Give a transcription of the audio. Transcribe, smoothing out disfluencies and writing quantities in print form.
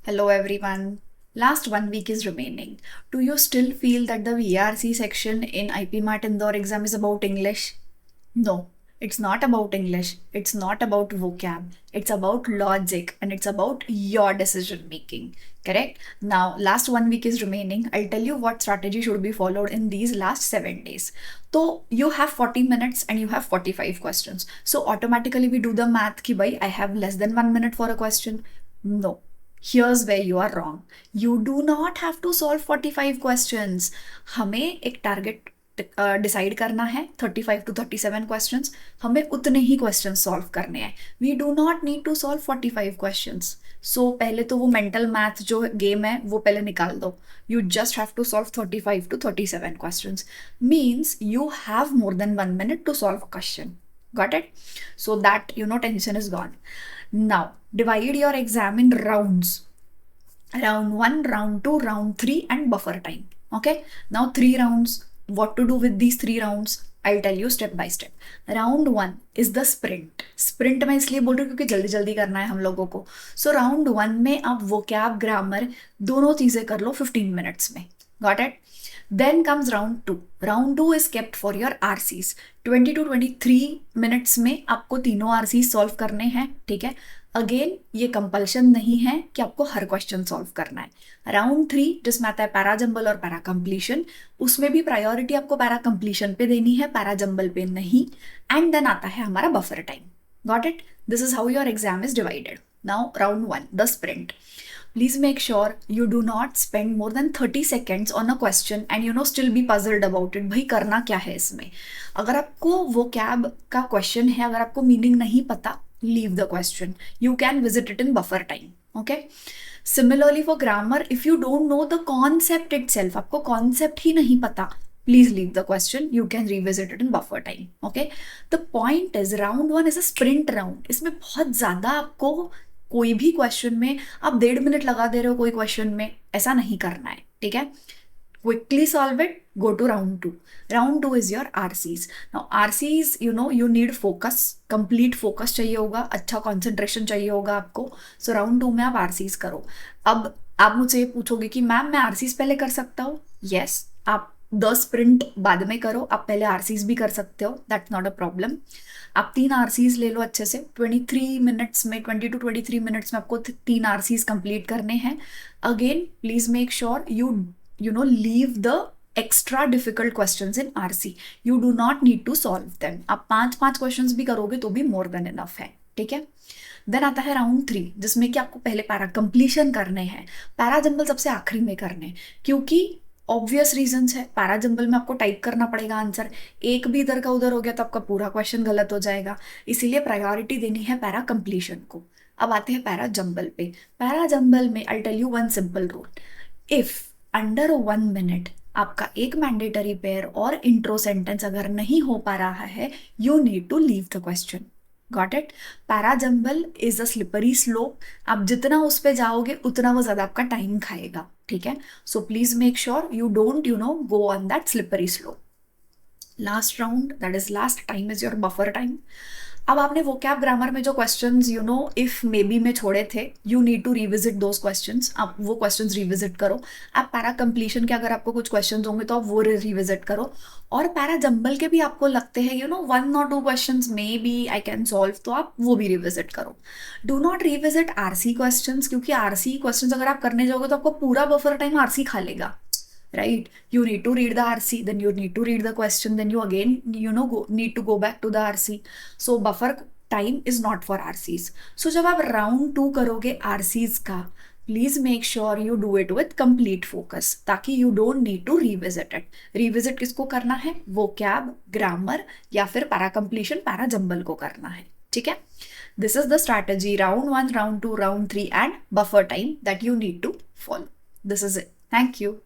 Hello everyone. Last 1 week is remaining. Do you still feel that the VRC section in IP Mart Indore exam is about English? No, it's not about English. It's not about vocab. It's about logic and it's about your decision making. Correct? Now, last 1 week is remaining. I'll tell you what strategy should be followed in these last 7 days. So, you have 40 minutes and you have 45 questions. So, automatically we do the math ki bhai, I have less than 1 minute for a question. No. Here's where you are wrong. You do not have to solve 45 questions. हमें एक target decide करना है 35 to 37 questions. हमें उतने ही question solve करने हैं. We do not need to solve 45 questions. So पहले तो वो मेंटल मैथ जो गेम है वो पहले निकाल दो. You just have to solve 35 to 37 questions. Means you have more than 1 minute to solve a question. Got it? So that tension is gone. Now divide your exam in rounds. Round 1, round 2, round 3 and buffer time. Okay, now 3 rounds. What to do with these 3 rounds? I'll tell you step by step. Round 1 is the sprint. Sprint मैं इसलिए बोल रही हूँ क्योंकि जल्दी जल्दी करना है हम लोगों को. So round 1 में आप vocab, grammar दोनों चीजें कर लो 15 minutes में. Got it? Then comes round 2. Round 2 is kept for your RCs. 20 to 23 minutes में आपको तीनों RCs सॉल्व करने हैं. ठीक है, अगेन ये कंपल्शन नहीं है कि आपको हर क्वेश्चन सॉल्व करना है. राउंड 3 जिसमें आता है पैरा जंबल और पैरा कंप्लीशन, उसमें भी प्रायोरिटी आपको पैरा कंप्लीशन पे देनी है, पैरा जंबल पे नहीं. एंड देन आता है हमारा buffer time. Got it? This is how your exam is divided. Now round 1, the sprint. Please make sure you do not spend more than 30 seconds on a question and still be puzzled about it. भाई करना क्या है इसमें? अगर आपको vocab का question है, अगर आपको meaning नहीं पता, leave the question. You can visit it in buffer time. Okay? Similarly for grammar, if you don't know the concept itself, आपको concept ही नहीं पता, please leave the question. You can revisit it in buffer time. Okay? The point is round 1 is a sprint round. इसमें बहुत ज़्यादा आपको कोई भी question में आप 1.5 मिनट लगा दे रहे हो कोई क्वेश्चन में, ऐसा नहीं करना है. ठीक है, quickly solve it, go to round 2. Round 2 is your RCs. Now RCs you need focus, complete focus चाहिए होगा, अच्छा कॉन्सेंट्रेशन चाहिए होगा आपको. सो राउंड 2 में आप आरसीज करो. अब आप मुझे पूछोगे कि मैम मैं आरसीज पहले कर सकता हूँ. यस, आप 10 स्प्रिंट बाद में करो, आप पहले आरसीज भी कर सकते हो, दैट्स नॉट अ प्रॉब्लम. आप 3 आरसीज ले लो अच्छे से. 23 मिनट्स में, 20 to 23 मिनट्स में आपको 3 आरसीज कंप्लीट करने हैं. Again please make sure you leave the extra difficult questions in RC. You do not need to solve them. आप 5 क्वेश्चंस भी करोगे तो भी मोर देन इनफ है. ठीक है, देन आता है राउंड 3 जिसमें कि आपको पहले पैरा कंप्लीशन करने हैं. पैरा जंबल सबसे आखिरी में करने हैं क्योंकि ऑब्वियस रीजंस है. पैरा जंबल में आपको टाइप करना पड़ेगा आंसर. एक भी इधर का उधर हो गया तो आपका पूरा क्वेश्चन गलत हो जाएगा. इसीलिए प्रायोरिटी देनी है पैरा कंप्लीशन को. अब आते हैं पैरा जंबल पे. पैरा जंबल में I tell you one simple rule. If under 1 minute आपका एक मैंडेटरी पेयर और इंट्रो सेंटेंस अगर नहीं हो पा रहा है, you need to leave the question. Got it? Para jumble is a slippery slope. आप जितना उस पर जाओगे उतना वो ज्यादा आपका टाइम खाएगा. ठीक है, so please make sure you don't go on that slippery slope. Last round, that is last time, is your buffer time. अब आपने vocab ग्रामर में जो क्वेश्चंस इफ मे बी में छोड़े थे, you need to revisit those questions. आप वो questions revisit करो. आप पैरा कंप्लीशन के अगर आपको कुछ क्वेश्चंस होंगे तो आप वो रिविजिट करो. और पैरा जंबल के भी आपको लगते हैं 1 or 2 questions maybe I can solve, तो आप वो भी रिविजिट करो. Do not revisit RC questions क्योंकि आरसी क्वेश्चंस अगर आप करने जाओगे तो आपको पूरा बफर टाइम आरसी खा लेगा. Right, you need to read the RC, then you need to read the question, then you again need to go back to the RC. So buffer time is not for RCs. So जब आप round 2 करोगे RCs का, please make sure you do it with complete focus ताकि you don't need to revisit it. Revisit किसको करना है? vocab, grammar या फिर पैरा कंप्लीशन, पैरा जंबल को करना है. ठीक है, this is the strategy round 1, round 2, round 3 and buffer time that you need to follow. This is it. Thank you.